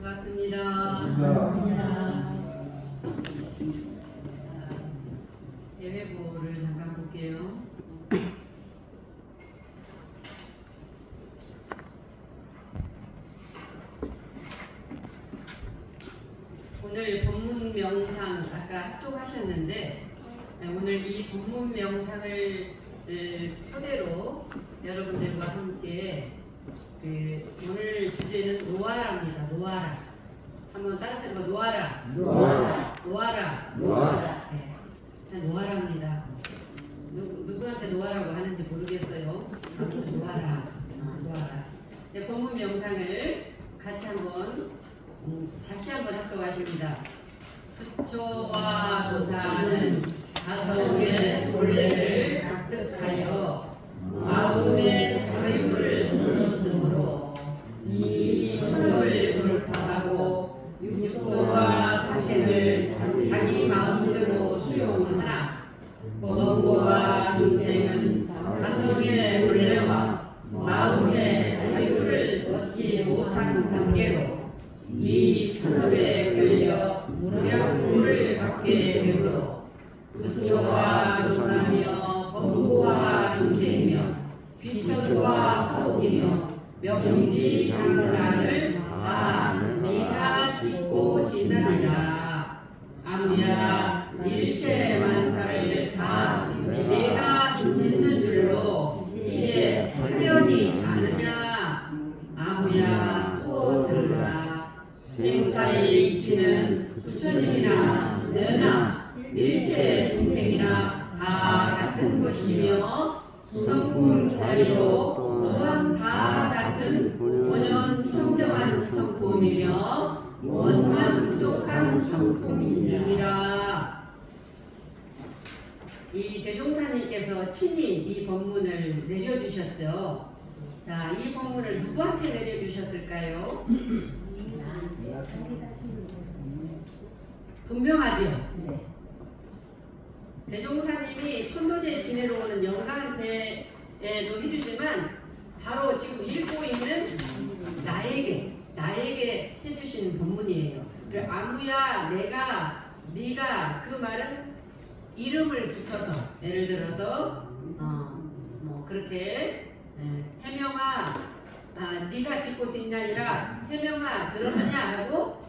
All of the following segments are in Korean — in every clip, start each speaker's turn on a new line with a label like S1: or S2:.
S1: 반갑습니다. 반갑습니다. 예배보를 잠깐 볼게요. 오늘 본문 명상 아까 합독하셨는데 오늘 이 본문 명상을 토대로 여러분들과 함께 오늘 주제는 노아라입니다. 노아라. 한번 따라서 해봐. 노아라.
S2: 노아라.
S1: 노아라.
S2: 노아라.
S1: 네. 일단 노아라입니다. 누구한테 노아라고 하는지 모르겠어요. 노아라. 노아라. 네, 본문 명상을 같이 한번 다시 한번 합독하십니다. 부처와 조사는 자성의 본래를 납득하여 마음의 자유를 얻었으므로 이 천업을 돌파하고 육도와 사생을 자기 마음대로 수용하나 원고와 중생은 자성의 본래와 마음의 자유를 얻지 못한 관계로 이 천업에 걸려 무량물을 받게 되므로 부처와 조사며 법무와 중생이며 비천과 하옥이며 명지 장단을 다 네가 짓고 지나리라. 아무야 일체 만사를 다 네가 짓는 줄로 이제 하려니 아느냐. 아무야 또 들으라. 생사의 이치는 부처님이나 너나 일체 중생이나 다 같은 것이며 성품 자리로 또한 다 같은 원년 청정한 성품이며 원만 부족한 성품이니라. 이 대종사님께서 친히 이 본문을 내려주셨죠. 자, 이 본문을 누구한테 내려주셨을까요? 분명하죠.
S2: 네.
S1: 대종사님이 천도제 지내러 오는 영가한테도 해주지만 바로 지금 읽고 있는 나에게 해주신 본문이에요. 아무야 내가 네가 그 말은 이름을 붙여서 예를 들어서 뭐 그렇게 해명아 네가 짓고 듣냐니라 해명아 들었느냐 하고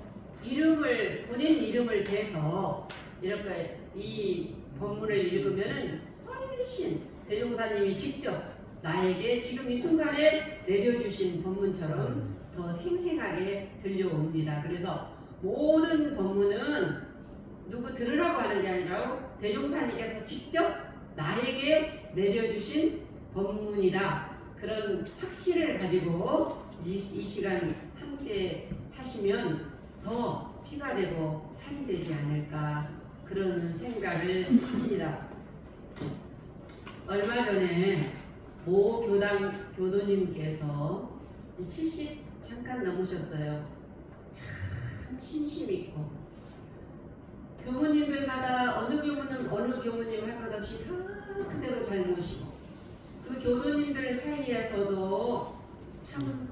S1: 본인 이름을 대서 이렇게 이 본문을 읽으면은 훨씬 대종사님이 직접 나에게 지금 이 순간에 내려주신 본문처럼 더 생생하게 들려옵니다. 그래서 모든 본문은 누구 들으라고 하는 게 아니라 대종사님께서 직접 나에게 내려주신 본문이다. 그런 확신을 가지고 이 시간 함께 하시면 더 피가 되고 살이 되지 않을까 그런 생각을 합니다. 얼마 전에 모 교도님께서 70 잠깐 넘으셨어요. 참 신심 있고 교무님들마다 어느 교무님 할 것 없이 다 그대로 잘 모시고 그 교도님들 사이에서도 참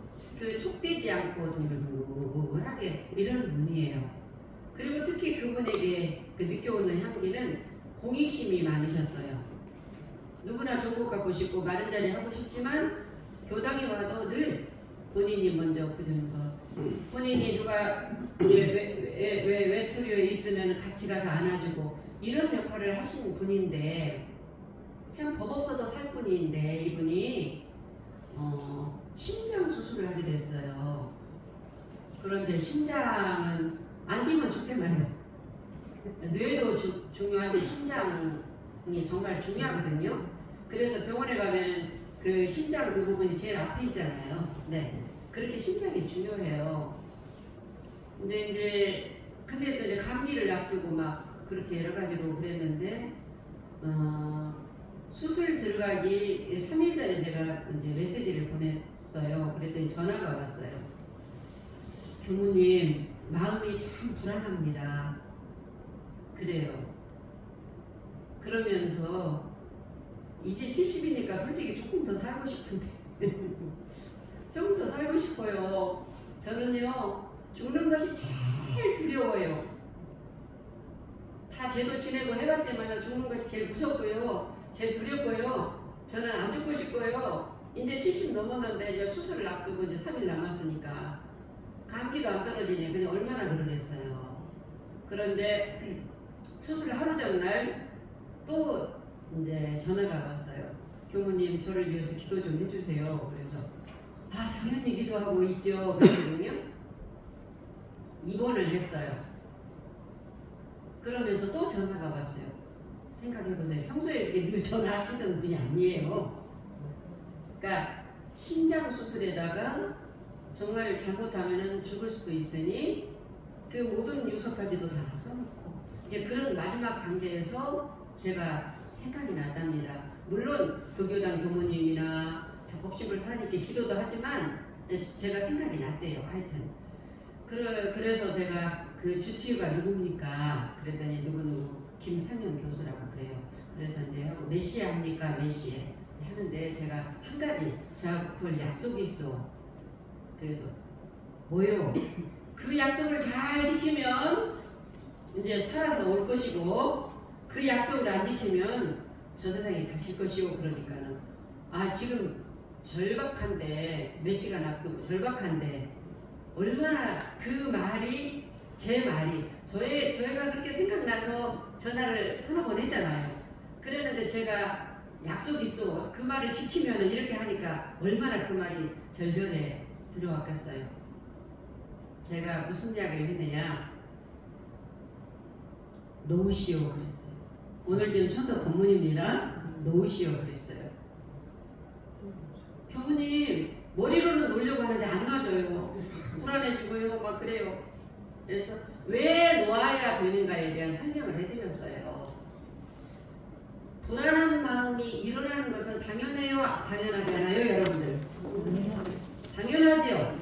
S1: 촉되지 않고 동글동글하게 이런 분이에요. 그리고 특히 그분에게 느껴오는 향기는 공익심이 많으셨어요. 누구나 종국 갖고 싶고 마른 자리 하고 싶지만 교당에 와도 늘 본인이 먼저 부르는 것. 본인이 누가 외톨이에 있으면 같이 가서 안아주고 이런 역할을 하신 분인데 참 법 없어도 살 분인데 이분이 심장 수술을 하게 됐어요. 그런데 심장은 안 뛰면 죽잖아요. 뇌도 중요한데 심장이 정말 중요하거든요. 그래서 병원에 가면 그 심장 그 부분이 제일 앞에 있잖아요. 네, 그렇게 심장이 중요해요. 근데 또 이제 감기를 앞두고 막 그렇게 여러 가지로 그랬는데 수술 들어가기 3일 전에 제가 이제 메시지를 보냈어요. 그랬더니 전화가 왔어요. 교무님 마음이 참 불안합니다. 그래요. 그러면서 이제 70이니까 솔직히 조금 더 살고 싶은데 싶어요. 저는요 죽는 것이 제일 두려워요. 다 제도 지내고 해봤지만 죽는 것이 제일 무섭고요. 제일 두렵고요. 저는 안 죽고 싶고요. 이제 70 넘었는데 이제 수술을 앞두고 이제 3일 남았으니까 감기도 안 떨어지네. 근데 얼마나 그러겠어요. 그런데 수술 하루 전날 또 이제 전화가 왔어요. 교무님 저를 위해서 기도 좀 해주세요. 그래서 당연히 기도하고 있죠. 그랬거든요. 입원을 했어요. 그러면서 또 전화가 왔어요. 생각해보세요. 평소에 이렇게 늘 전화하시던 분이 아니에요. 그러니까 심장 수술에다가 정말 잘못하면 죽을 수도 있으니 그 모든 유서까지도 다 써놓고 이제 그런 마지막 단계에서 제가 생각이 났답니다. 물론 교교당 교무님이나 다 법신불 살아있게 기도도 하지만 제가 생각이 났대요. 하여튼 그래서 제가 그 주치의가 누굽니까? 그랬더니 누구누구 김상현 교수라고 그래요. 그래서 이제 하고 몇 시에 합니까? 몇 시에 하는데 제가 한 가지 제가 그걸 약속이 있어. 그래서 뭐요? 그 약속을 잘 지키면 이제 살아서 올 것이고 그 약속을 안 지키면 저 세상에 가실 것이고 그러니까는 지금 절박한데 몇 시간 앞두고 절박한데 얼마나 그 말이 제 말이 저희가 그렇게 생각나서 전화를 서너 번 했잖아요. 그랬는데 제가 약속이 있어 그 말을 지키면 이렇게 하니까 얼마나 그 말이 절절해 들어왔겠어요. 제가 무슨 이야기를 했느냐 놓으시오 그랬어요. 오늘 지금 천도 본문입니다. 놓으시오 그랬어요. 교무님 머리로는 놓으려고 하는데 안 놔줘요. 불안해지고요 막 그래요. 그래서 왜 놓아야 되는가에 대한 설명을 해드렸어요. 불안한 마음이 일어나는 것은 당연해요? 당연하지 않아요 여러분들? 당연하죠?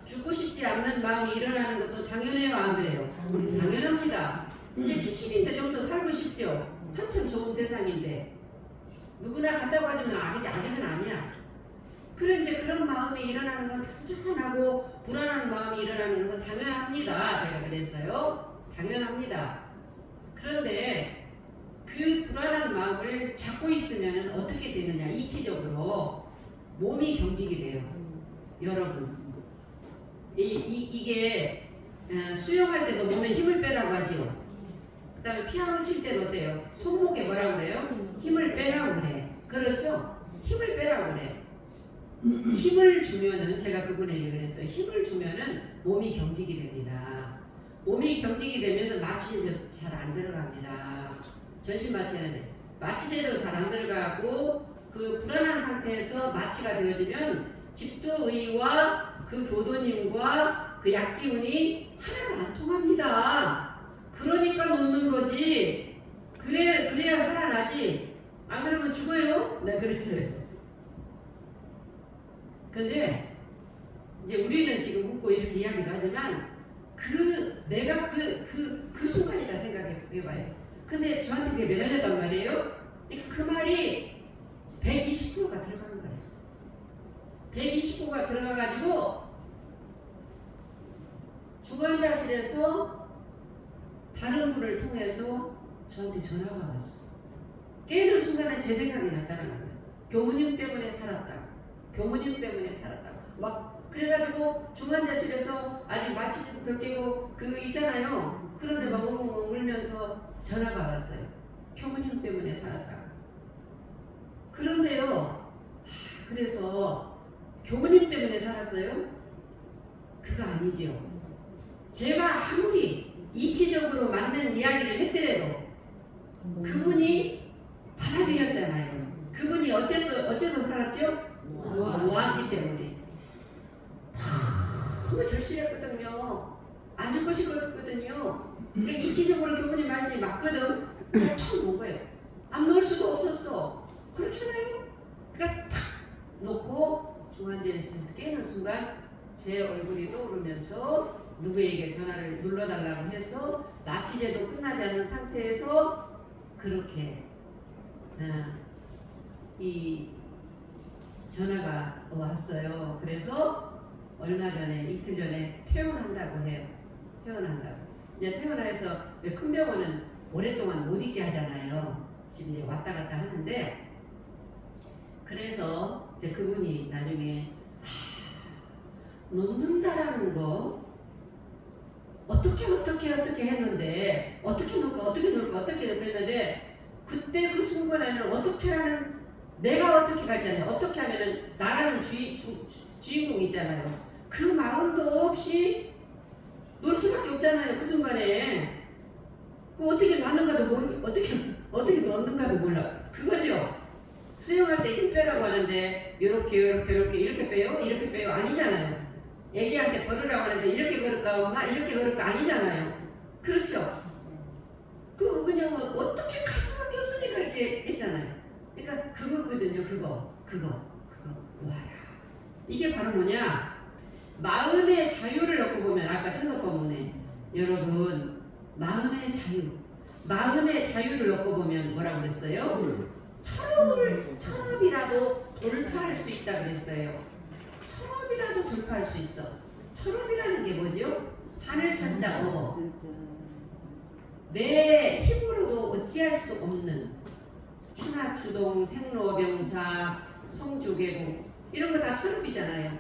S1: 죽고 싶지 않는 마음이 일어나는 것도 당연해요 안 그래요? 당연합니다. 이제 70인데 좀 더 살고 싶죠? 한참 좋은 세상인데 누구나 간다고 하지만 아직은 아니야. 그래 이제 그런 마음이 일어나는 건 당연하고 불안한 마음이 일어나는 것은 당연합니다. 제가 그랬어요. 당연합니다. 그런데 그 불안한 마음을 잡고 있으면 어떻게 되느냐 이치적으로 몸이 경직이 돼요. 여러분 이게 수영할 때도 몸에 힘을 빼라고 하죠. 그 다음에 피아노 칠 때도 어때요? 손목에 뭐라고 그래요? 힘을 빼라고 그래. 그렇죠? 힘을 빼라고 그래. 힘을 주면은 제가 그분에게 그랬어요. 힘을 주면은 몸이 경직이 됩니다. 몸이 경직이 되면은 마취제도 잘 안 들어갑니다. 전신 마취하는데 마취제도 잘 안 들어가고 그 불안한 상태에서 마취가 되어지면 집도의와 그 교도님과 그 약기운이 하나가 안 통합니다. 그러니까 놓는 거지. 그래야 살아나지. 안 그러면 죽어요. 네, 그랬어요. 근데 이제 우리는 지금 웃고 이렇게 이야기를 하지만 내가 그 순간이다 생각해봐요. 근데 저한테 그게 매달렸단 말이에요. 그러니까 그 말이 120%가 들어간 거예요. 120%가 들어가가지고 중환자실에서 다른 분을 통해서 저한테 전화가 왔어. 깨는 순간에 제 생각이 났다는 거예요. 교무님 때문에 살았다. 교무님 때문에 살았다고 막 그래가지고 중환자실에서 아직 마취도 덜 깨고 그 있잖아요. 그런데 막 울면서 전화가 왔어요. 교무님 때문에 살았다고. 그런데요 그래서 교무님 때문에 살았어요? 그거 아니죠. 제가 아무리 이치적으로 맞는 이야기를 했더라도 그분이 받아들였잖아요. 그분이 어째서 살았죠? 놓았기 때문에 너무 절실했거든요. 안 죽고 싶었거든요. 그러니까 이치적으로 교무님 말씀이 맞거든. 탁 놓은 거예요. 안 놓을 수도 없었어. 그렇잖아요. 그러니까 탁 놓고 중환자실에서 깨는 순간 제 얼굴이 떠오르면서 누구에게 전화를 눌러달라고 해서 마취제도 끝나지 않은 상태에서 그렇게 이 전화가 왔어요. 그래서 얼마 전에 이틀 전에 퇴원한다고 해요. 퇴원한다고. 이제 퇴원해서 왜 큰 병원은 오랫동안 못 있게 하잖아요. 지금 이제 왔다 갔다 하는데 그래서 이제 그분이 나중에 놓는다라는 거 어떻게 했는데 어떻게 놓을까 했는데 그때 그 순간에는 어떻게 하는 내가 어떻게 갔잖아요. 어떻게 하면은 나라는 주인공 있잖아요. 그 마음도 없이 놀 수밖에 없잖아요. 그 순간에 그 어떻게 놨는가도 모르고 어떻게 넣는가도 몰라. 그거죠. 수영할 때 힘 빼라고 하는데 이렇게 빼요? 이렇게 빼요? 아니잖아요. 애기한테 걸으라고 하는데 이렇게 걸을까 엄마? 이렇게 걸을까? 아니잖아요. 그렇죠? 그냥 어떻게 갈 수밖에 없으니까 이렇게 했잖아요. 그러니까 그거거든요. 그거 놓아라. 이게 바로 뭐냐? 마음의 자유를 놓고 보면 아까 천덕법문에 여러분 마음의 자유를 놓고 보면 뭐라고 그랬어요? 천업이라도 돌파할 수 있다 그랬어요. 천업이라도 돌파할 수 있어. 천업이라는 게 뭐죠? 하늘 천자 어버. 내 힘으로도 어찌할 수 없는 추나추동, 생로병사, 성조계공 이런 거 다 천업이잖아요.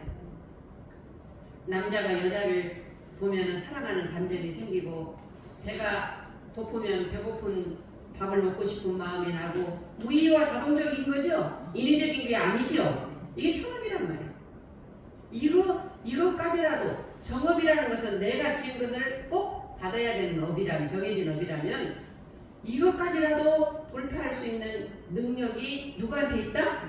S1: 남자가 여자를 보면 사랑하는 감정이 생기고 배가 고프면 배고픈 밥을 먹고 싶은 마음이 나고 무의와 자동적인 거죠. 인위적인 게 아니죠. 이게 천업이란 말이야. 이거까지라도 정업이라는 것은 내가 지은 것을 꼭 받아야 되는 업이라면 정해진 업이라면 이것까지라도 돌파할 수 있는 능력이 누구한테 있다?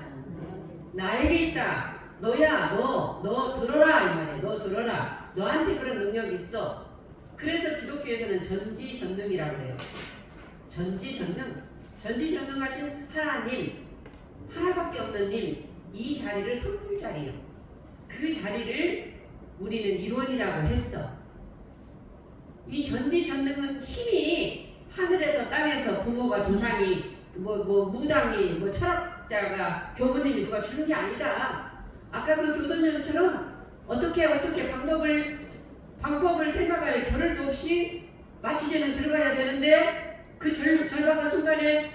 S1: 나에게 있다. 너야 너 들어라 이 말이야. 너 들어라. 너한테 그런 능력이 있어. 그래서 기독교에서는 전지전능이라고 해요. 전지전능하신 하나님 하나밖에 없는 님 이 자리를 선물 자리예요. 그 자리를 우리는 일원이라고 했어. 이 전지전능은 힘이 하늘에서 땅에서 부모가 조상이 무당이 철학자가 교부님이 누가 주는 게 아니다. 아까 그 교도님처럼 어떻게 방법을 생각할 겨를도 없이 마취제는 들어가야 되는데 그 절박한 순간에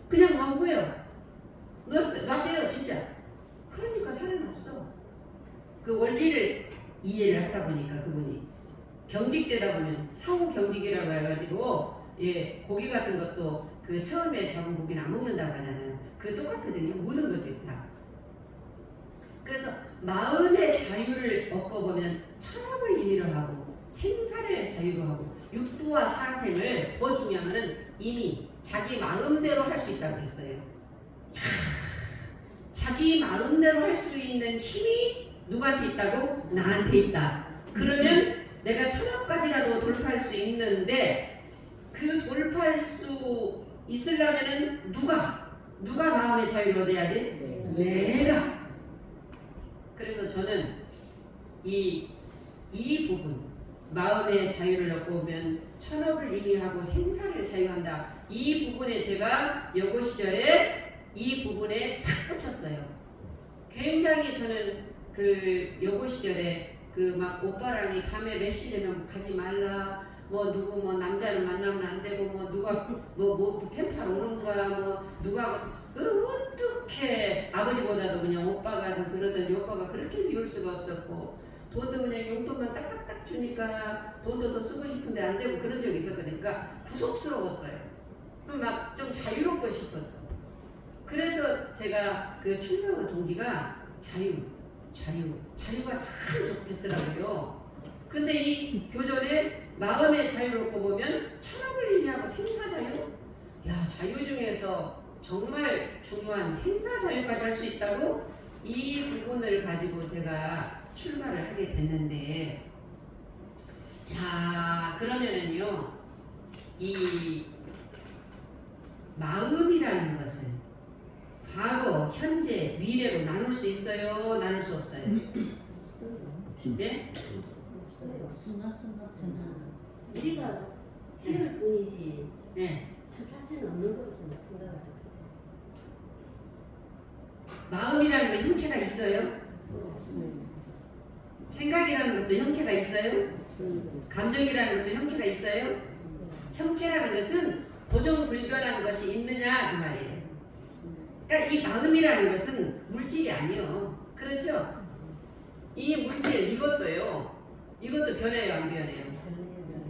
S1: 그냥 멈고요. 놨대요 진짜. 그러니까 살아났어. 그 원리를 이해를 하다 보니까 그분이 경직되다 보면 상호 경직이라고 해가지고 고기 같은 것도 그 처음에 잡은 고기는 안 먹는다고 하잖아요. 그 똑같거든요. 모든 것들이 다. 그래서 마음의 자유를 얻고 보면 천업을 임의로 하고 생사를 자유로 하고 육도와 사생을 더 중요한 것은 이미 자기 마음대로 할 수 있다고 했어요. 자기 마음대로 할 수 있는 힘이 누구한테 있다고? 나한테 있다. 그러면 내가 천업까지라도 돌파할 수 있는데 그 돌파할 수 있으려면은 누가 마음의 자유를 얻어야 돼? 내가. 그래서 저는 이 부분 마음의 자유를 얻고 오면 천업을 임의하고 생사를 자유한다. 이 부분에 제가 여고 시절에 이 부분에 탁 꽂혔어요. 굉장히 저는 그 여고 시절에 그 막 오빠랑이 밤에 몇 시 되면 가지 말라. 누구 남자를 만나면 안 되고 누가 펜팔 오는 거야 누가 어떻게 아버지보다도 그냥 오빠가 더 그러더니 오빠가 그렇게 미울 수가 없었고 돈도 그냥 용돈만 딱딱딱 주니까 돈도 더 쓰고 싶은데 안 되고 그런 적이 있었으니까 구속스러웠어요. 막 좀 자유롭고 싶었어. 그래서 제가 그 출가의 동기가 자유가 참 좋겠더라고요. 근데 이 교전에 마음의 자유를 얻고 보면 천업을 의미하고 생사자유? 야, 자유 중에서 정말 중요한 생사자유까지 할 수 있다고 이 부분을 가지고 제가 출가를 하게 됐는데 자, 그러면은요 이 마음이라는 것을 과거, 현재, 미래로 나눌 수 있어요? 나눌 수 없어요? 네?
S2: 없어요. 순간순간 우리가 지을 뿐이지
S1: 네.
S2: 저 자체는 없는 거로 생각합니다.
S1: 마음이라는 건 형체가 있어요? 생각이라는 것도 형체가 있어요?
S2: 없습니다.
S1: 감정이라는 것도 형체가 있어요? 형체라는 것은 고정불변한 것이 있느냐 그 말이에요. 그러니까 이 마음이라는 것은 물질이 아니요. 그렇죠? 이 물질 이것도요. 이것도 변해요, 안 변해요?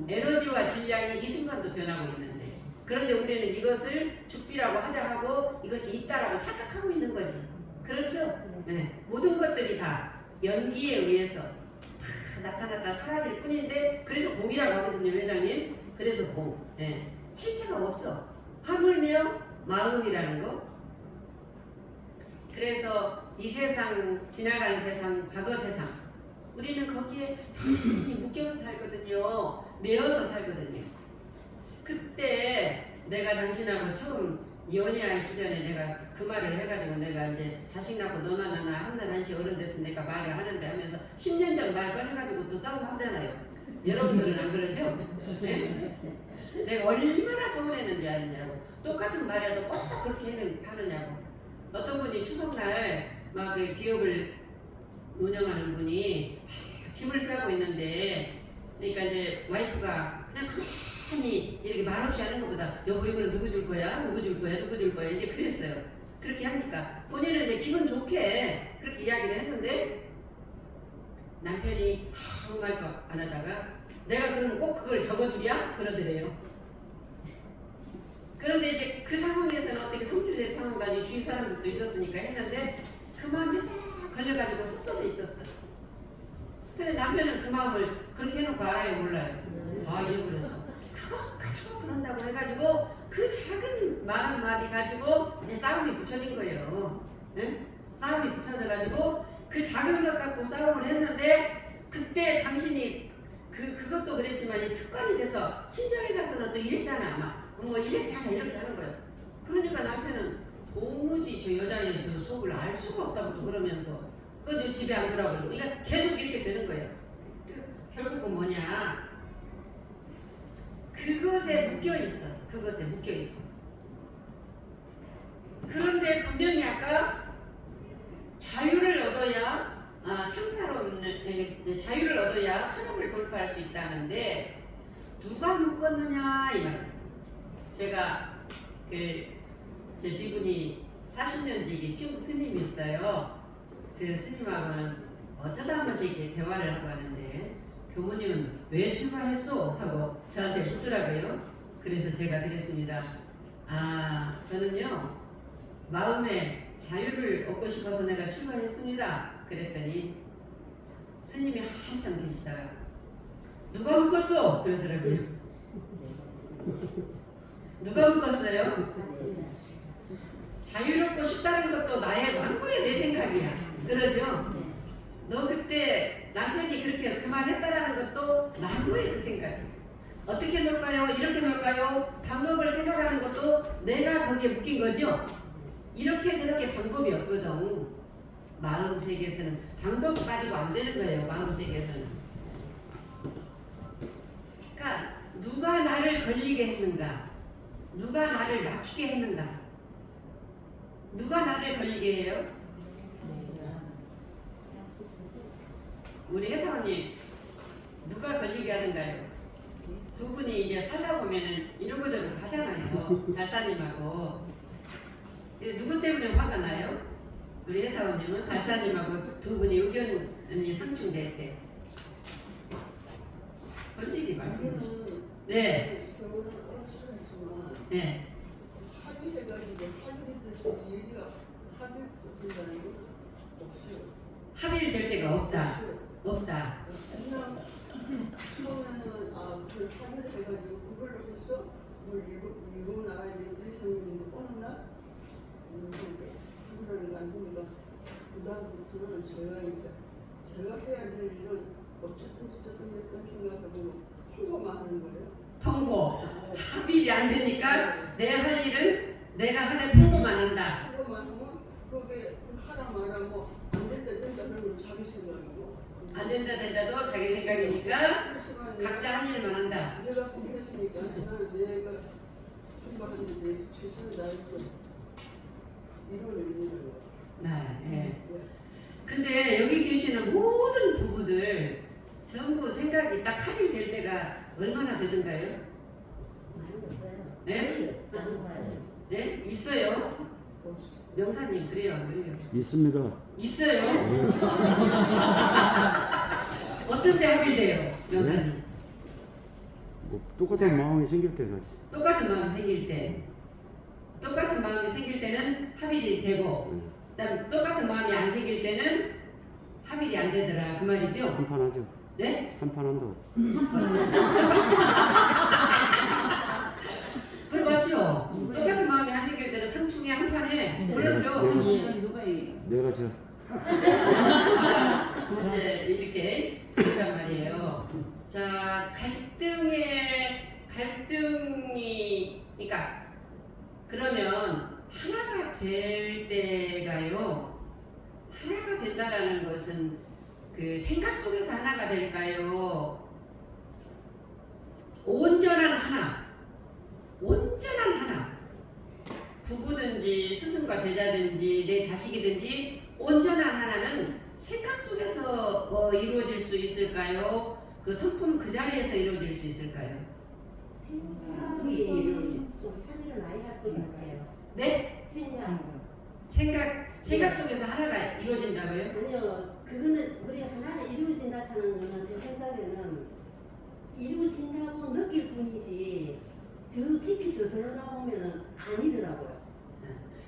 S1: 에너지와 질량이 이 순간도 변하고 있는데, 그런데 우리는 이것을 죽비라고 하자 하고 이것이 있다라고 착각하고 있는 거지. 그렇죠? 네. 모든 것들이 다 연기에 의해서 다 나타났다 사라질 뿐인데, 그래서 공이라고 하거든요, 회장님. 그래서 공. 네. 실체가 없어. 하물며 마음이라는 거. 그래서 이 세상, 지나간 세상, 과거 세상, 우리는 거기에 많이 묶여서 살거든요. 매여서 살거든요. 그때 내가 당신하고 처음 연애할 시절에 내가 그 말을 해가지고 내가 이제 자식 낳고 너나 나나 한날 한시 어른 돼서 내가 말을 하는데 하면서 10년 전 말 꺼내가지고 또 싸움 하잖아요. 여러분들은 안 그러죠? 네? 내가 얼마나 서운했는지 아느냐고. 똑같은 말이라도 꼭 그렇게 하느냐고. 어떤 분이 추석날 막 그 기업을 운영하는 분이 짐을 싸고 있는데, 그러니까 이제 와이프가 그냥 가만히 이렇게 말없이 하는 것보다 여보 이거는 누구 줄 거야? 누구 줄 거야? 누구 줄 거야? 이제 그랬어요. 그렇게 하니까 본인은 이제 기분 좋게 그렇게 이야기를 했는데 남편이 아무 말도 안 하다가 내가 그럼 꼭 그걸 적어주랴? 그러더래요. 그런데 이제 그 상황에서는 어떻게 성질낼 상황도 아니고 주위 사람들도 있었으니까 했는데 그 마음이 딱 걸려가지고 섭섭해 있었어. 근데 남편은 그 마음을 그렇게 해놓고 알아요, 몰라요? 아, 잊어버렸어. 그거 가지고 그런다고 해가지고 그 작은 말 한마디 가지고 이제 싸움이 붙여진 거예요. 응? 싸움이 붙여져가지고 그 작은 것 갖고 싸움을 했는데, 그때 당신이 그것도 그랬지만 이 습관이 돼서 친정에 가서는 또 이랬잖아, 아마. 뭐 이랬잖아, 이렇게 하는 거예요. 그러니까 남편은 도무지 저 여자의 저 속을 알 수가 없다고 또 그러면서 그 집에 안 들어가고 그러니까 계속 이렇게 되는 거예요. 결국은 뭐냐? 그것에 묶여 있어. 그것에 묶여 있어. 그런데 분명히 아까 자유를 얻어야 창사로운 자유를 얻어야 천업을 돌파할 수 있다는데 누가 묶었느냐 이 말이에요. 제가 제 미분이 40년 지기 친구 스님이 있어요. 그 스님하고는 어쩌다 한 번씩 이렇게 대화를 하고 하는데, 교모님은 왜 출가했소? 하고 저한테 묻더라고요. 그래서 제가 그랬습니다. 저는요 마음의 자유를 얻고 싶어서 내가 출가했습니다. 그랬더니 스님이 한참 계시다가 누가 묶었어? 그러더라고요. 누가 묶었어요? 자유롭고 싶다는 것도 나의 완고의 내 생각이야. 그러죠? 너 그때 남편이 그렇게 그 말 했다라는 것도 완고의 그 생각이야. 어떻게 놀까요? 이렇게 놀까요? 방법을 생각하는 것도 내가 거기에 묶인 거죠? 이렇게 저렇게 방법이 없거든. 마음 세계에서는 방법 가지고 안 되는 거예요. 마음 세계에서는. 그러니까 누가 나를 걸리게 했는가? 누가 나를 막히게 했는가? 누가 나를 걸리게 해요? 우리 혜타 언니 누가 걸리게 하는가요? 두 분이 이제 살다 보면은 이러고 저러고 하잖아요. 달사님하고. 누구 때문에 화가 나요? 우리 혜타 언니는 달사님하고 두 분이 의견이 상충될 때. 솔직히 말씀해 주세요. 네. 네.
S3: 합의해가지고 합의돼서 얘기가 합의된다는 게 없어요.
S1: 합의될 때가 없다. 없다.
S3: 그냥 처음에는 그 합의를 해가지고 그걸로 해서 뭘 읽고 나가야 되는데 이상했는데 어느 날 합의를 만드니까 그다음부터는 제가 해야 될 일은 어쨌든 몇번 생각하고 통보만 하는 거예요.
S1: 통보. 합의가 안 되니까 내 할 일은 내가 하는 통보만 한다.
S3: 통보만 하면 그게 하라 말하고 안 된다 그러면 자기 생각이고
S1: 안 된다도 자기 생각이니까
S3: 그렇지만
S1: 각자 한 일만 한다.
S3: 내가 포기했으니까 나는 내가 통보하는 데 대해서 최선을 다해서 이뤄내는 거예요.
S1: 네. 근데 여기 계시는 모든 부부들 전부 생각이 딱 합의될 때가 얼마나 되던가요?
S2: 많이 없어요.
S1: 네?
S2: 많이 봐요.
S1: 네? 있어요? 명사님 그래요 안 그래요?
S4: 있습니다.
S1: 있어요? 어떤 때 합의돼요 명사님?
S4: 뭐 똑같은 마음이 생길 때까지.
S1: 똑같은 마음이 생길 때 똑같은 마음이 생길 때는 합의이 되고 그다음 똑같은 마음이 안 생길 때는 합의이 안 되더라 그 말이죠?
S4: 한판 하죠.
S1: 네?
S4: 한판 한다고.
S1: 그래 맞죠? 똑같은 마음이 안 생길 때는 상충이 한 판에 그렇죠?
S5: 누가 이
S4: 내가 저
S1: 이제 이렇게 된단 말이에요. 자 갈등이 그러니까 그러면 하나가 될 때가요. 하나가 된다라는 것은 그 생각 속에서 하나가 될까요? 온전한 하나. 부부든지 스승과 제자든지 내 자식이든지 온전한 하나는 생각 속에서 이루어질 수 있을까요? 그 성품 그 자리에서 이루어질 수 있을까요?
S2: 생각이 좀 사실은 많이 할 것 같아요.
S1: 네? 생각 속에서 하나가 이루어진다고요?
S2: 아니요, 그거는 우리 하나는 이루어진다는 거는 제 생각에는 이루어진다고 느낄 뿐이지 저 깊이 더 들어가 보면은 아니더라고요.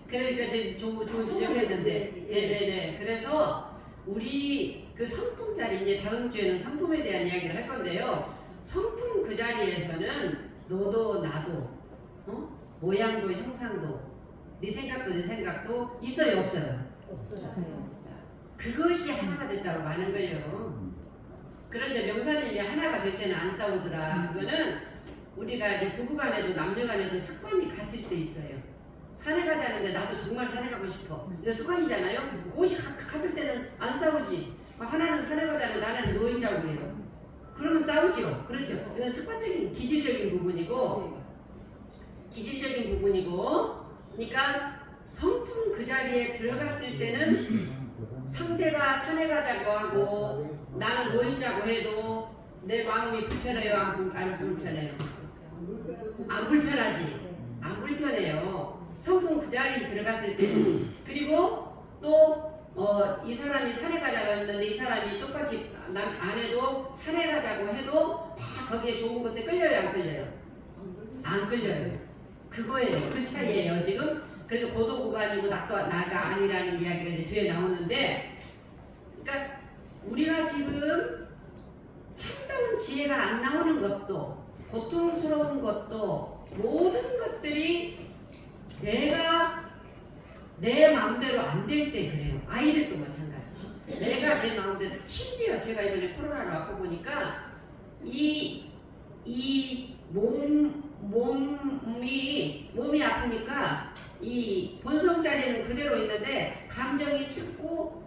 S1: 그러니까 이제 좋은 지적했는데, 네네네. 그래서 우리 그 성품 자리 이제 다음 주에는 성품에 대한 이야기를 할 건데요. 성품 그 자리에서는 너도 나도, 모양도 형상도, 네 생각도 내 생각도 있어요 없어요?
S2: 없어요.
S1: 그것이 하나가 됐다고 하는 거예요. 그런데 명사님이 하나가 될 때는 안 싸우더라. 그거는 우리가 이제 부부간에도 남녀간에도 습관이 같을 때 있어요. 산에 가자는데 나도 정말 산에 가고 싶어. 이거 습관이잖아요. 그것이 같을 때는 안 싸우지. 하나는 산에 가자는데 나는 누워 있자고 그래요. 그러면 싸우죠. 그렇죠. 이건 습관적인 기질적인 부분이고, 그러니까 성품 그 자리에 들어갔을 때는 상대가 산에 가자고 하고 나는 누워 있자고 해도 내 마음이 불편해요, 안 불편해요? 안 불편하지. 안 불편해요. 성품 그 자리에 들어갔을 때. 그리고 또 이 사람이 산에 가자고 했는데 이 사람이 똑같이 안 해도 산에 가자고 해도 다 거기에 좋은 곳에 끌려요, 안 끌려요? 안 끌려요. 그거예요. 그 차이예요, 지금. 그래서 고도구가 아니고 나가 아니라는 이야기가 이제 뒤에 나오는데, 그러니까 우리가 지금 참다운 지혜가 안 나오는 것도 고통스러운 것도 모든 것들이 내가 내 마음대로 안 될 때 그래요. 아이들도 마찬가지. 내가 내 마음대로, 심지어 제가 이번에 코로나로 아파 보니까 몸이 아프니까 이 본성 자리는 그대로 있는데 감정이 자꾸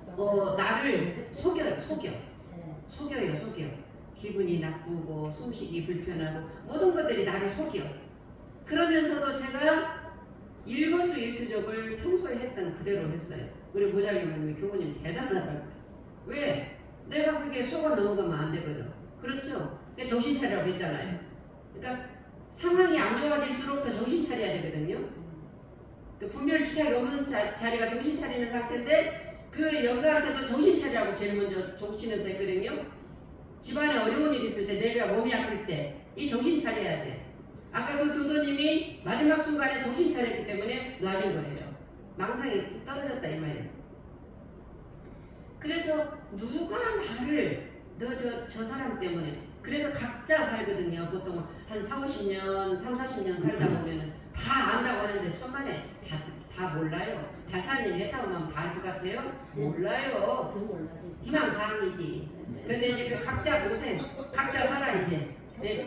S1: 나를 속여요. 기분이 나쁘고 숨쉬기 불편하고 모든 것들이 나를 속여. 그러면서도 제가 일거수일투족을 평소에 했던 그대로 했어요. 우리 모자기모님이 교모님 대단하다고. 왜? 내가 그게 속아 넘어가면 안 되거든. 그렇죠? 정신 차리라고 했잖아요. 그러니까 상황이 안 좋아질수록 더 정신 차려야 되거든요. 그 분별 주착이 없는 자리가 정신 차리는 상태인데 그 여가한테도 정신 차리라고 제일 먼저 종치면서 했거든요. 집안에 어려운 일이 있을 때, 내가 몸이 아플 때 이 정신 차려야 돼. 아까 그 교도님이 마지막 순간에 정신 차렸기 때문에 놔진 거예요. 망상이 떨어졌다 이 말이에요. 그래서 누가 나를 저 사람 때문에, 그래서 각자 살거든요. 보통 한 40, 50년 살다 보면은 다 안다고 하는데 천만에 다 몰라요. 달사님 했다고 하면 다 알 것 같아요? 몰라요.
S2: 그건 몰라지.
S1: 희망사항이지. 근데 이제 그 각자 도생, 각자 살아 이제.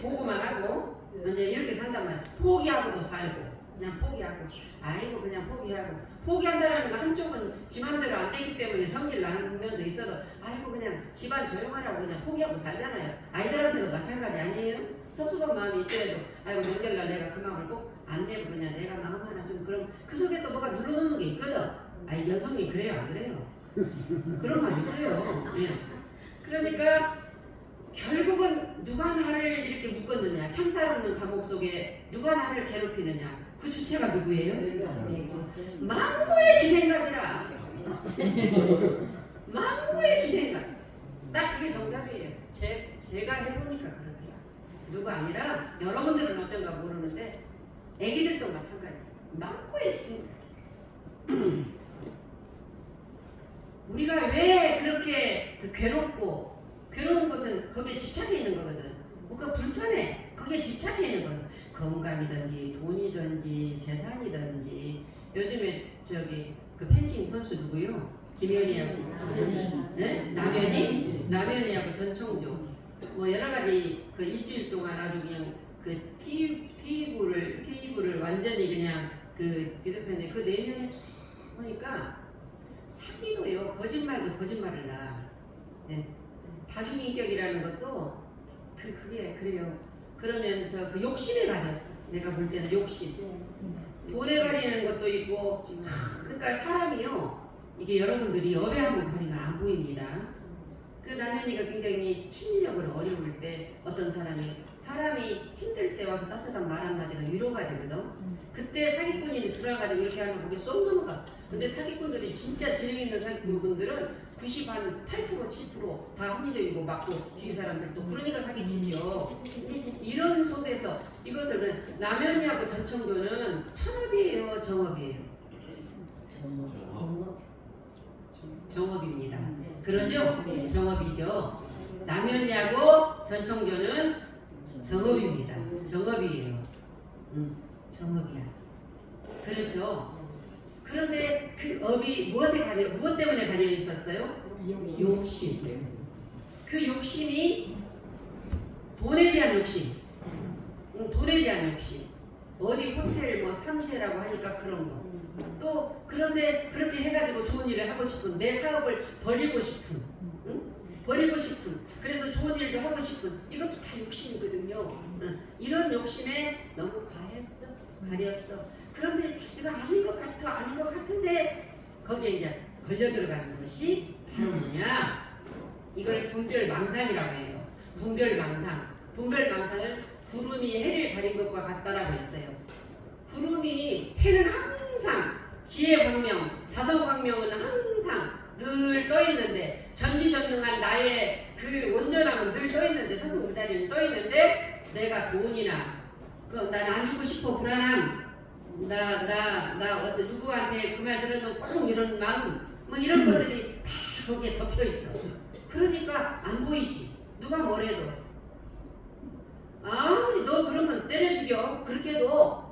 S1: 보고만 하고 이제 이렇게 산단 말이야. 포기하고도 살고, 그냥 포기하고, 아이고 그냥 포기하고. 포기한다는 거 한쪽은 지 맘대로 안 되기 때문에 성질 나는 면도 있어도 아이고 그냥 집안 조용하라고 그냥 포기하고 살잖아요. 아이들한테도 마찬가지 아니에요? 섭섭한 마음이 있더라도 아이고 명절날 내가 그 마음을 꼭 안 내고 그냥 내가 마음 하나 좀, 그럼 그 속에 또 뭐가 눌러놓는 게 있거든. 아이 연성이 그래요 안 그래요? 그런 말 있어요. 예. 그러니까 결국은 누가 나를 이렇게 묶었느냐, 창살 없는 감옥 속에 누가 나를 괴롭히느냐, 그 주체가 누구예요?
S3: 내가
S1: 망고의 지생각이라. 망고의 지생각. 딱 그게 정답이에요. 제가 해보니까 그렇더라. 누가 아니라 여러분들은 어쩐가 모르는데 애기들도 마찬가지예요. 망고의 지생각. 우리가 왜 그렇게 괴로운 것은 거기에 집착해 있는 거거든. 뭔가 불편해. 거기에 집착해 있는 거거든. 건강이든지 돈이든지 재산이든지. 요즘에 저기 그 펜싱 선수 누구요? 김연희하고 네? 남현이하고 전청조 뭐 여러 가지 그 일주일 동안 아주 그냥 그 테이블을 완전히 그냥 그 뒤덮였는데 그 내면에 쭉 보니까 사기도요 거짓말도 거짓말을 나. 네. 다중인격이라는 것도 그게 그래요. 그러면서 그 욕심에 가렸어. 내가 볼 때는 욕심. 돈에 가리는 것도 있고. 그러니까 사람이요. 이게 여러분들이 업에 한번 가리면 안 보입니다. 그 남현이가 굉장히 심리적으로 어려울 때 어떤 사람이 힘들 때 와서 따뜻한 말 한마디가 위로가 되거든. 그때 사기꾼이 들어가지고 이렇게 하면 거기 쏙 넘어가. 근데 사기꾼들이 진짜 재능 있는 사기꾼들은 98%, 7%다 합리적이고 맞고 주위 사람들도 그러니까 사기치죠. 이런 속에서 이것을 남현이하고 전청도는 천업이에요, 정업이에요. 정업입니다. 그러죠? 정업이죠. 남현이하고 전청교는 정업입니다. 정업이에요. 정업이야. 그렇죠. 그런데 그 업이 무엇 때문에 가려 있었어요? 욕심. 그 욕심이 돈에 대한 욕심. 돈에 대한 욕심. 어디 호텔 뭐 3세라고 하니까 그런 거. 또 그런데 그렇게 해가지고 좋은 일을 하고 싶은 내 사업을 버리고 싶은 버리고 싶은 그래서 좋은 일도 하고 싶은 이것도 다 욕심이거든요. 이런 욕심에 너무 과했어 가렸어. 그런데 이거 아닌 것 같은데 거기에 이제 걸려 들어가는 것이 바로 뭐냐? 이걸 분별망상이라고 해요. 분별망상을 구름이 해를 가린 것과 같다라고 했어요. 구름이 해는 항상 지혜광명, 자성광명은 항상 늘 떠있는데 전지전능한 나의 그 온전함은 늘 떠있는데 성공 그 자리는 떠있는데 내가 돈이나 난 안 죽고 싶어 불안함 나 어떤 누구한테 그 말 들으면 꼭 이런 마음 뭐 이런 것들이 다 거기에 덮여 있어. 그러니까 안 보이지. 누가 뭐래도 아무리 너 그러면 때려 죽여 그렇게 해도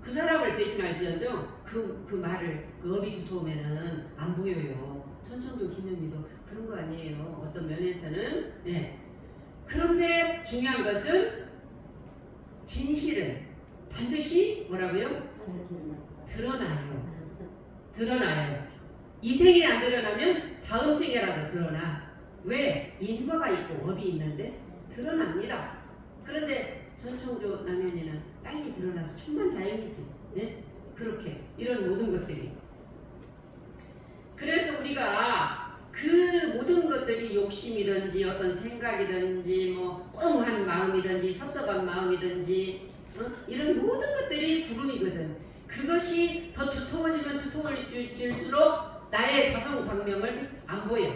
S1: 그 사람을 배신할지언정 그 말을 그 업이 두터우면은 안 보여요. 천천도 김현희도 그런 거 아니에요. 어떤 면에서는 네. 그런데 중요한 것은 진실은 반드시 뭐라고요? 드러나요. 이 생에 안 드러나면 다음 생에라도 드러나. 왜? 인과가 있고 업이 있는데 드러납니다. 그런데 전청조 남현이는 빨리 드러나서 천만다행이지. 네? 그렇게 이런 모든 것들이. 그래서 우리가 그 모든 것들이 욕심이든지 어떤 생각이든지 뭐 꽁한 마음이든지 섭섭한 마음이든지 이런 모든 것들이 구름이거든. 그것이 더 두터워지면 두터워질수록 나의 자성광명을 안 보여.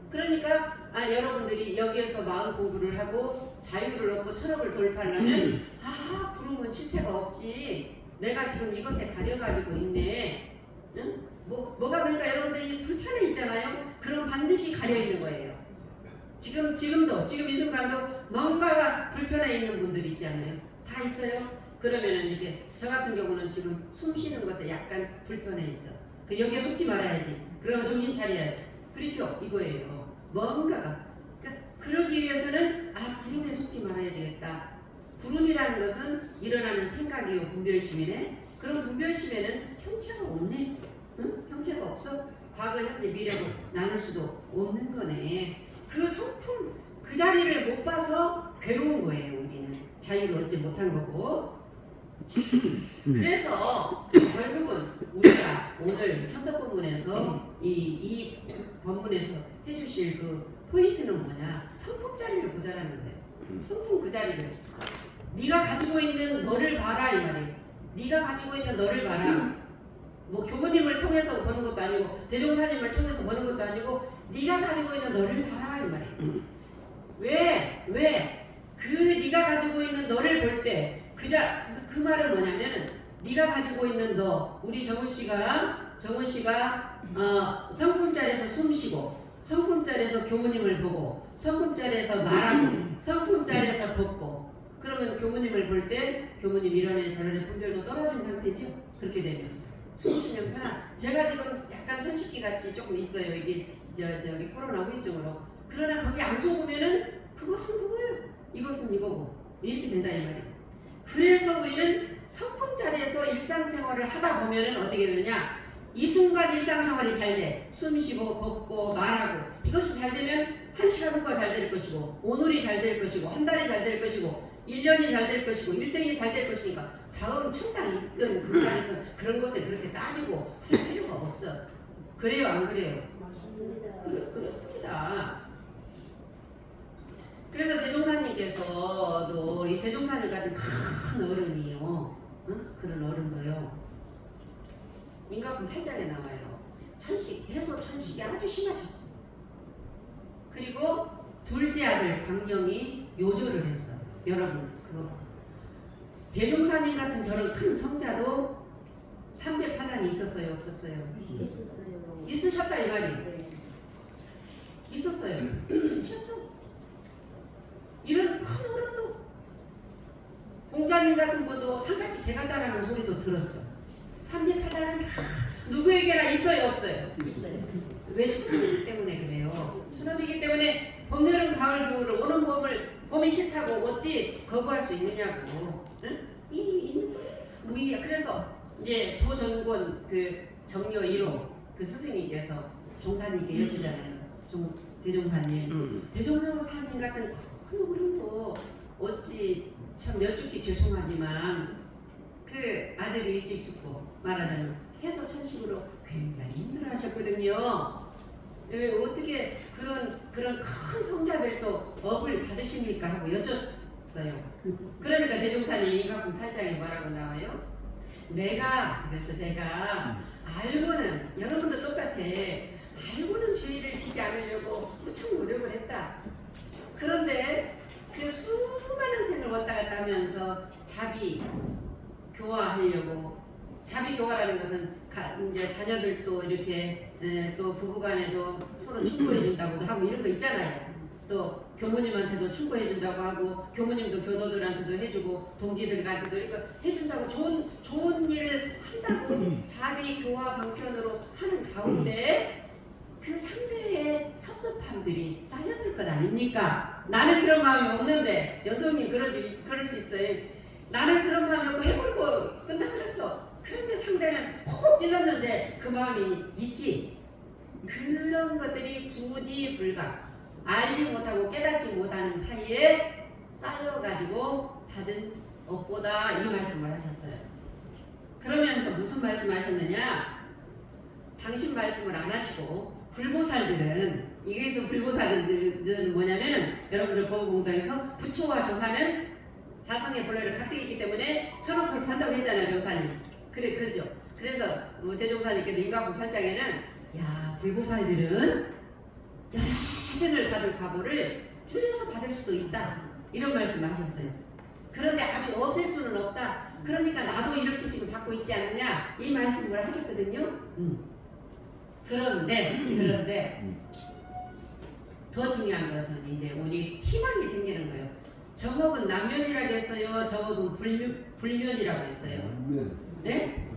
S1: 그러니까 여러분들이 여기에서 마음 공부를 하고 자유를 얻고 철업을 돌파하려면 구름은 실체가 없지. 내가 지금 이것에 가려가지고 있네. 응? 뭐가 그러니까 여러분들이 불편해 있잖아요. 그럼 반드시 가려 있는 거예요. 지금 이 순간도 뭔가가 불편해 있는 분들이 있잖아요. 다 있어요. 그러면은 이게 저 같은 경우는 지금 숨 쉬는 것에 약간 불편해 있어. 여기에 속지 말아야지. 그러면 정신 차려야지. 그렇죠? 이거예요. 뭔가가. 그러기 위해서는 구름에 속지 말아야 되겠다. 구름이라는 것은 일어나는 생각이요 분별심이네. 그럼 분별심에는 형체가 없네. 응? 형체가 없어. 과거, 현재, 미래로 나눌 수도 없는 거네. 그 성품, 그 자리를 못 봐서 괴로운 거예요. 우리는 자유를 얻지 못한 거고. 그래서 결국은 우리가 오늘 천덕본문에서 이 본문에서 해주실 그 포인트는 뭐냐? 성품 자리를 보자라는 거예요. 성품 그 자리를. 네가 가지고 있는 너를 봐라 이 말이에요. 네가 가지고 있는 너를 봐라. 뭐 교무님을 통해서 보는 것도 아니고 대종사님을 통해서 보는 것도 아니고 네가 가지고 있는 너를 봐라 이 말이에요. 왜? 그 네가 가지고 있는 너를 볼 때 그 말은 뭐냐면은 네가 가지고 있는 너, 우리 정훈 씨가 성품자리에서 숨 쉬고 성품자리에서 교무님을 보고 성품자리에서 말하고 성품자리에서 벗고 그러면 교무님을 볼 때 교무님 이런애 저런애 품절도 떨어진 상태죠. 그렇게 되면 숨 쉬면 편한. 제가 지금 약간 천식기 같이 조금 있어요. 이게 저기 코로나 후유증으로. 그러나 거기 안 속으면은 그것은 그거예요. 이것은 이거고 이렇게 된다 이 말이에요. 그래서 우리는 성품 자리에서 일상생활을 하다 보면은 어떻게 되느냐? 이 순간 일상생활이 잘 돼. 숨 쉬고 걷고 말하고 이것이 잘 되면 한 시간 후가 잘 될 것이고 오늘이 잘 될 것이고 한 달이 잘 될 것이고 1년이 잘 될 것이고 일생이 잘 될 것이니까 다음 천당이 있든 금당이든 그런 것에 그렇게 따지고 할 필요가 없어. 그래요 안 그래요?
S2: 맞습니다.
S1: 그렇습니다. 그래서 대종사님께서도 이 대종사님 같은 큰 어른이요. 그런 어른도요. 인가품 8장에 나와요. 해소 천식이 아주 심하셨어. 그리고 둘째 아들 광경이 요조를 했어. 여러분 그거 대종사님 같은 저런 큰 성자도 삼재 판단이 있었어요 없었어요?
S2: 있었어요.
S1: 있으셨다 이 말이.
S2: 네.
S1: 있었어요. 있으셨어. 이런 큰 어른도 공자님 같은 것도 상같이 개간다라는 소리도 들었어. 삼재파다는 다 누구에게나 있어요 없어요?
S2: 있어요.
S1: 왜 천업이기 때문에 그래요. 천업이기 때문에 봄, 여름, 가을, 겨울을 오는 봄이 싫다고 어찌 거부할 수 있느냐고. 응? 있는 거예요. 무의야. 그래서 이제 조전권 그 정려 1호 그 스승님께서 종사님께 여쭈잖아요. 대종사님. 대종사님 같은 큰 어른도 어찌 참 여쭙기 죄송하지만 그 아들이 일찍 죽고 말하자면 해소 천식으로 굉장히 힘들어하셨거든요. 어떻게 그런 큰 성자들도 업을 받으십니까 하고 여쭸어요. 그러니까 대종사님이 인가품 8장에 뭐라고 나와요? 내가 알고는 여러분도 똑같아. 알고는 죄를 지지 않으려고 무척 노력을 했다. 그런데 그 수많은 생을 왔다 갔다 하면서 자비 교화하려고, 자비 교화라는 것은 이제 자녀들도 이렇게 또 부부간에도 서로 충고해 준다고도 하고 이런 거 있잖아요. 또 교무님한테도 충고해 준다고 하고 교무님도 교도들한테도 해주고 동지들한테도 이거 해준다고 좋은 일을 한다고 자비 교화 방편으로 하는 가운데 그 상대의 섭섭함들이 쌓였을 것 아닙니까? 나는 그런 마음이 없는데 연속님 그럴 수 있어요. 나는 그런 마음이 없고 해물고 끝나버렸어. 그런데 상대는 콕콕 찔렀는데 그 마음이 있지. 그런 것들이 부지불가 알지 못하고 깨닫지 못하는 사이에 쌓여가지고 받은 업보다 이 말씀을 하셨어요. 그러면서 무슨 말씀하셨느냐? 당신 말씀을 안 하시고 불보살들은, 이게서 불보살들은 뭐냐면은 여러분들 법원공당에서 부처와 조사는 자성의 본래를 가득 있기 때문에 천업 돌파한다고 했잖아요, 조사님. 그러죠. 그래서 대종사님께서 인가품 8장에는 야, 불보살들은 여러 생을 받을 과보를 줄여서 받을 수도 있다, 이런 말씀을 하셨어요. 그런데 아주 없앨 수는 없다. 그러니까 나도 이렇게 지금 받고 있지 않느냐, 이 말씀을 하셨거든요. 그런데 더 중요한 것은 이제 우리 희망이 생기는 거예요. 정업은 남면이라고 했어요. 정업은 불면이라고 했어요. 네?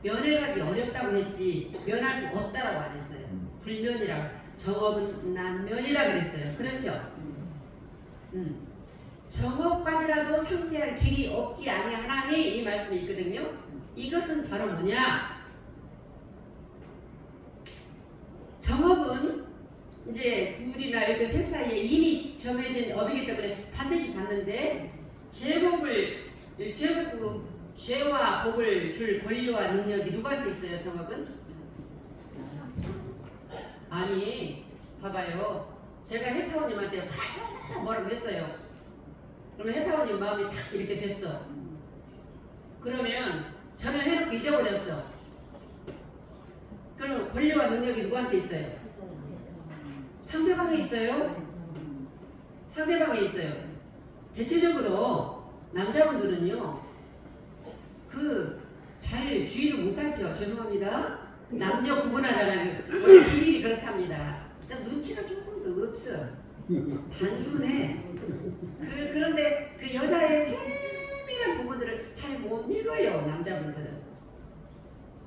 S1: 면회하기 어렵다고 했지 면할 수 없다라고 안 했어요. 불면이라고. 정업은 남면이라고 그랬어요. 그렇죠? 정업까지라도 상세한 길이 없지 아니하나니, 이 말씀이 있거든요. 이것은 바로 뭐냐? 정업은 이제 둘이나 이렇게 셋 사이에 이미 정해진 업이기 때문에 반드시 받는데, 제목을 죄와 복을 줄 권리와 능력이 누구한테 있어요? 정업은? 아니 봐봐요. 제가 해타원님한테 확 뭐라고 했어요. 그러면 해타원님 마음이 탁 이렇게 됐어. 그러면 저는 해놓고 잊어버렸어. 그럼 권리와 능력이 누구한테 있어요? 상대방에 있어요. 상대방에 있어요. 대체적으로 남자분들은요, 잘 주의를 못 살펴. 죄송합니다. 남녀 구분하잖아요. 원래 기질이 그렇답니다. 눈치가 조금 더 없어. 단순해. 그런데 그 여자의 세밀한 부분들을 잘 못 읽어요, 남자분들은.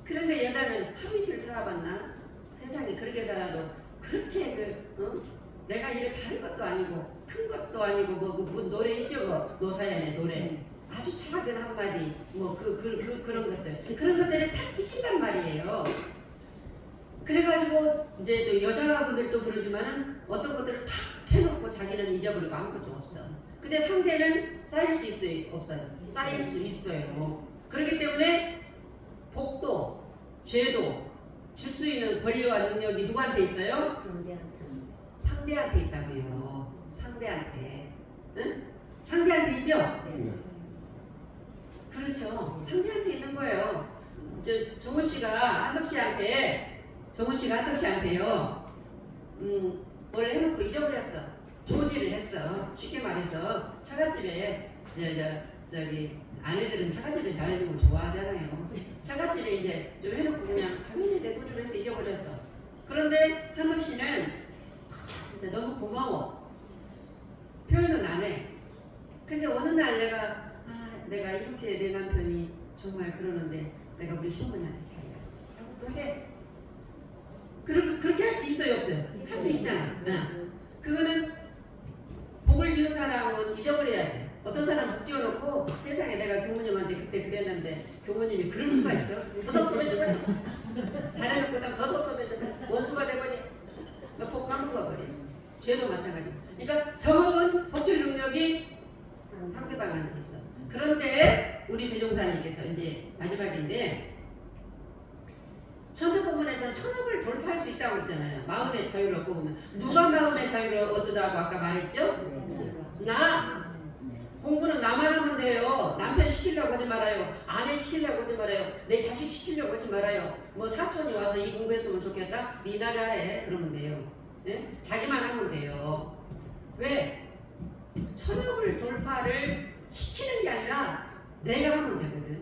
S1: 그런데 여자는 하루 이틀 살아봤나? 세상에 그렇게 살아도 그렇게 내가 이래 다른 것도 아니고 큰 것도 아니고 뭐 노래 있죠, 노사연의 노래. 아주 작은 한마디 그런 것들이 탁 비친단 말이에요. 그래가지고 이제 또 여자분들도 그러지만은 어떤 것들을 탁 해놓고 자기는 잊어버리고 아무것도 없어. 근데 상대는 쌓일 수 있어요, 없어요? 쌓일 수 있어요. 그렇기 때문에 복도, 죄도 줄 수 있는 권리와 능력이 누구한테 있어요? 상대한테 있다고요. 상대한테. 응? 상대한테 있죠?
S4: 네.
S1: 그렇죠. 상대한테 있는 거예요. 정훈 씨가 한덕 씨한테요. 뭘 해놓고 잊어버렸어. 좋은 일을 했어. 쉽게 말해서 처갓집에 저기 아내들은 처갓집에 잘해주면 좋아하잖아요. 처갓집에 이제 좀 해놓고 그냥 당연히 내 돈으로 해서 잊어버렸어. 그런데 한덕 씨는 진짜 너무 고마워. 표현은 안 해. 근데 어느 날 내가 이렇게 내 남편이 정말 그러는데 내가 우리 신부님한테 잘해야지 하고 또 해. 그렇게 할 수 있어요, 없어요? 할 수 있잖아. 그거는 복을 지은 사람은 잊어버려야 돼. 어떤 사람 복 지어놓고 세상에 내가 교무님한테 그때 그랬는데 교무님이 그럴 수가 있어? 더 섭섭해져버려. 잘해놓고 더 섭섭해져버려. 원수가 돼버려. 복 까먹어버려. 죄도 마찬가지고. 그러니까 정업은 복줄 능력이 상대방한테 있어. 그런데 우리 대종사님께서 이제 마지막인데 천도법문에서는 천업을 돌파할 수 있다고 했잖아요. 마음의 자유를 얻고 보면 누가 마음의 자유를 얻으라고 아까 말했죠? 나 공부는 나만 하면 돼요. 남편 시키려고 하지 말아요. 아내 시키려고 하지 말아요. 내 자식 시키려고 하지 말아요. 뭐 사촌이 와서 이 공부했으면 좋겠다. 니나 잘해. 그러면 돼요. 네? 자기만 하면 돼요. 왜? 천업을 돌파를 시키는 게 아니라 내가 하면 되거든.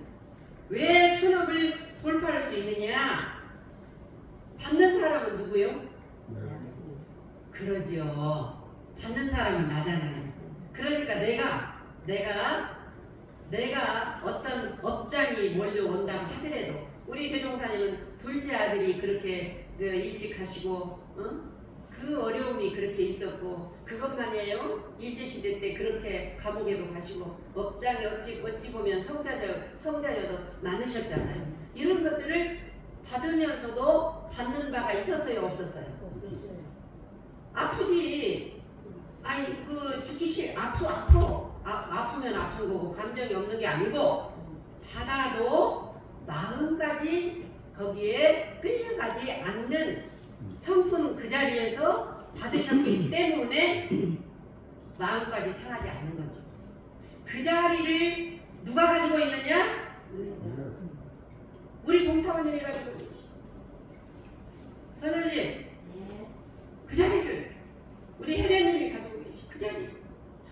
S1: 왜 천업을 돌파할 수 있느냐? 받는 사람은 누구요? 그러지요. 받는 사람이 나잖아요. 그러니까 내가 어떤 업장이 몰려온다고 하더라도 우리 대종사님은 둘째 아들이 그렇게 일찍 가시고 그 어려움이 그렇게 있었고 그것만이에요. 일제시대 때 그렇게 감옥에도 가시고 업장이 어찌 보면 성자여도 많으셨잖아요. 이런 것들을 받으면서도 받는 바가 있었어요, 없었어요? 아프지. 아니 죽기 싫어. 아프면 아픈 거고 감정이 없는 게 아니고 받아도 마음까지 거기에 끌려가지 않는 성품 그 자리에서 받으셨기 때문에 마음까지 상하지 않는 거죠. 그 자리를 누가 가지고 있느냐? 우리 공타원님이 가지고 계시. 선생님, 그 자리를 우리 혜련님이 가지고 계시. 그 자리,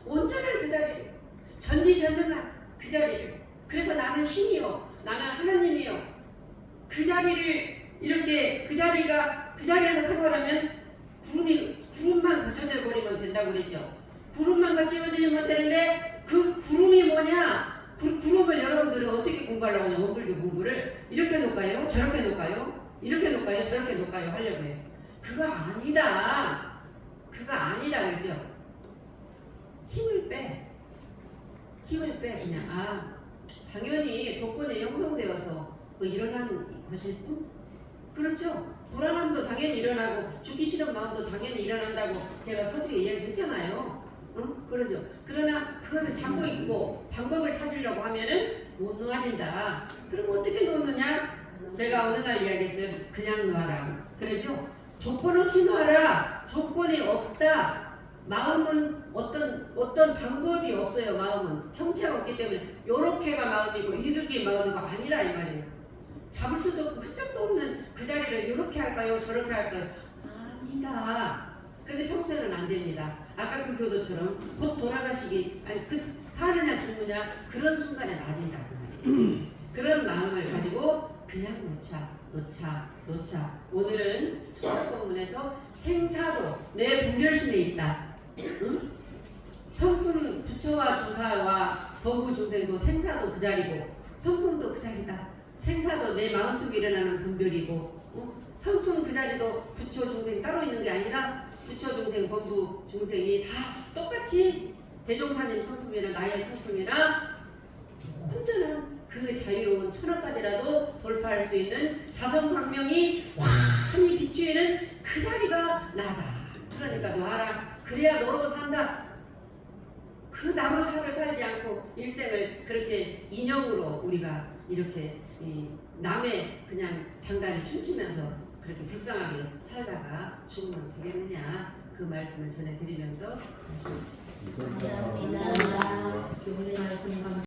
S1: 온전한 그 자리를, 전지전능한 그 자리를. 그래서 나는 신이요, 나는 하나님이요. 그 자리를 이렇게 그 자리에서 생활하면 구름만 거쳐져 버리면 된다고 그랬죠. 구름만 거쳐지면 되는데 그 구름이 뭐냐? 그 구름을 여러분들은 어떻게 공부하려고 하냐? 원불교 공부를 이렇게 놓을까요? 저렇게 놓을까요? 이렇게 놓을까요? 저렇게 놓을까요? 하려고 해요. 그거 아니다. 그랬죠. 힘을 빼 그냥 당연히 조건이 형성되어서 일어나는 것일 뿐. 그렇죠. 불안함도 당연히 일어나고 죽기 싫은 마음도 당연히 일어난다고 제가 서두에 이야기했잖아요. 그러죠. 그러나 그것을 잡고 있고 방법을 찾으려고 하면은 못 놓아진다. 그럼 어떻게 놓느냐? 제가 어느 날 이야기했어요. 그냥 놓아라. 그러죠. 조건 없이 놓아라. 조건이 없다. 마음은 어떤 방법이 없어요. 마음은 형체가 없기 때문에 요렇게가 마음이고 이렇게 마음이고 아니라 이 말이에요. 잡을 수도 없고 흔적도 없는 그 자리를 이렇게 할까요? 저렇게 할까요? 아니다. 근데 평소에는 안 됩니다. 아까 그 교도처럼 곧 돌아가시기 아니 그 사느냐 죽느냐 그런 순간에 맞은다 그 말이에요. 그런 마음을 가지고 그냥 놓자. 오늘은 첫 본문에서 생사도 내 분별심에 있다. 응? 성품 부처와 조사와 범부 중생도 생사도 그 자리고 성품도 그 자리다. 생사도 내 마음속에 일어나는 분별이고 성품 그 자리도 부처 중생 따로 있는 게 아니라 부처 중생, 범부 중생이 다 똑같이 대종사님 성품이나 나의 성품이나 온전한 그 자유로운 천하까지라도 돌파할 수 있는 자성광명이 환히 비추이는 그 자리가 나다. 그러니까 너하라. 그래야 너로 산다. 그 나로 살을 살지 않고 일생을 그렇게 인형으로 우리가 이렇게 남의 그냥 장단에 춤추면서 그렇게 불쌍하게 살다가 죽으면 되겠느냐 그 말씀을 전해드리면서
S2: 감사합니다. 교훈의 말씀 감사합니다.